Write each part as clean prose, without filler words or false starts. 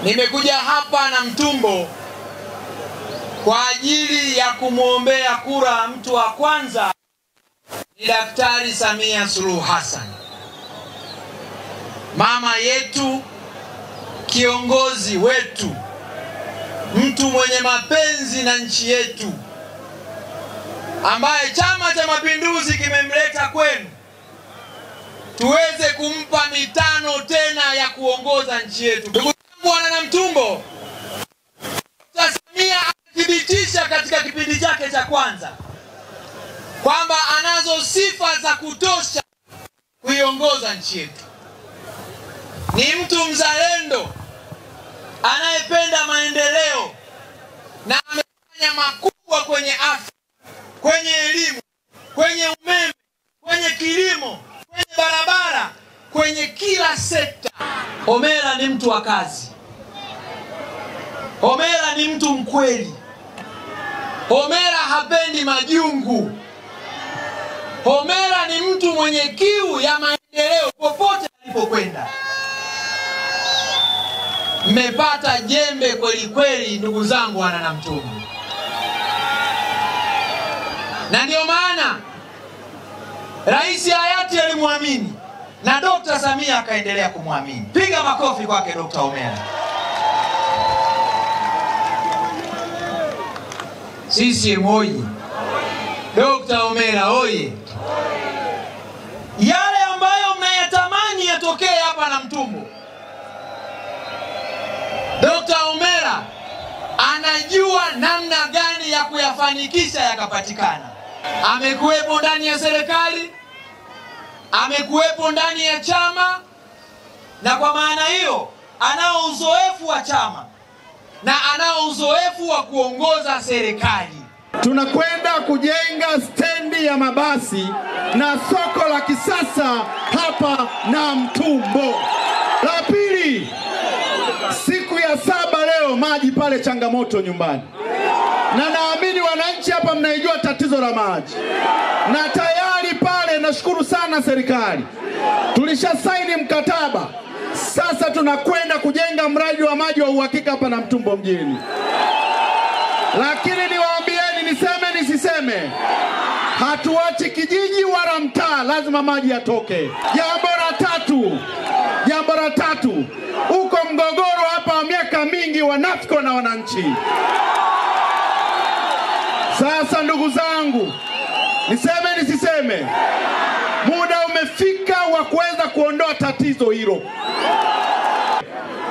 Nimekuja hapa na Mtumbo kwa ajili ya kumwombea kura mtu wa kwanza ni Daktari Samia Suluhu Hassan. Mama yetu, kiongozi wetu, mtu mwenye mapenzi na nchi yetu, ambaye Chama cha Mapinduzi kimemleta kwenu tuweze kumpa mitano tena ya kuongoza nchi yetu. Ndugu zangu wana Namtumbo, Samia athibitisha katika kipindi chake cha kwanza kwamba anazo sifa za kutosha kuiongoza nchi yetu. Ni mtu mzalendo anayependa maendeleo na amefanya makubwa kwenye afya, kwenye elimu, kwenye umeme, kwenye kilimo, kwenye barabara, kwenye kila sekta. Homera ni mtu wa kazi. Homera ni mtu mkweli. Homera hapendi majungu. Homera ni mtu mwenye kiu ya maendeleo popote alipokwenda. Mmepata jembe kweli kweli, ndugu zangu wana Namtumbo. Na ndio maana Rais hayati alimwamini na Dr. Samia akaendelea kumwamini. Piga makofi kwake Dr. Homera. Sisi moyo. Dr. Homera oye. Yale ambayo mnayatamani yatokee hapa Namtumbo, Dr. Homera anajua namna gani ya kuyafanikisha yakapatikana. Amekuwepo ndani ya serikali, amekuwepo ndani ya chama, na kwa maana hiyo anao uzoefu wa chama na anao uzoefu wa kuongoza serikali. Tunakwenda kujenga stendi ya mabasi na soko la kisasa hapa Namtumbo. La pili, siku ya 7 leo maji pale changamoto nyumbani. Na naamini wananchi hapa mnaijua tatizo la maji. Na tayari pale nashukuru sana serikali, tulishasaini mkataba. Sasa tunakwenda kujenga mradi wa maji wa uhakika hapa Namtumbo mjini. Lakini niwaambieni, niseme nisiseme, hatuachi kijiji wala mtaa, lazima maji yatoke. Jambo la tatu, uko mgogoro hapa wa miaka mingi wa NATCO na wananchi. Sasa ndugu zangu, niseme nisiseme, muda umefika wa kuweza kuondoa tatizo hilo.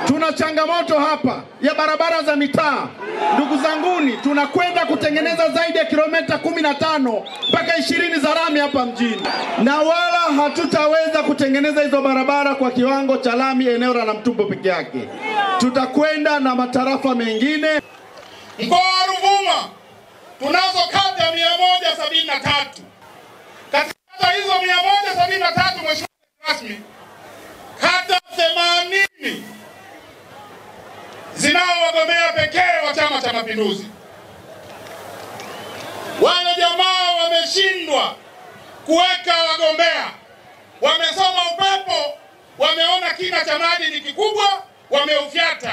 Tuna changamoto hapa ya barabara za mitaa. Ndugu zanguni, tunakwenda kutengeneza zaidi ya kilomita 15 mpaka 20 za lami hapa mjini. Na wala hatutaweza kutengeneza hizo barabara kwa kiwango cha lami eneo la Namtumbo peke yake. Tutakwenda na matarafa mengine. Mkoa wa Ruvuma tunazo kata 173. Katika hizo 173, mheshimiwa rasmi, kata 80 zinao wagombea pekee wa Chama cha Mapinduzi. Wale jamaa wameshindwa kuweka wagombea, wamesoma upepo, wameona kina cha maji ni kikubwa, wameufyata.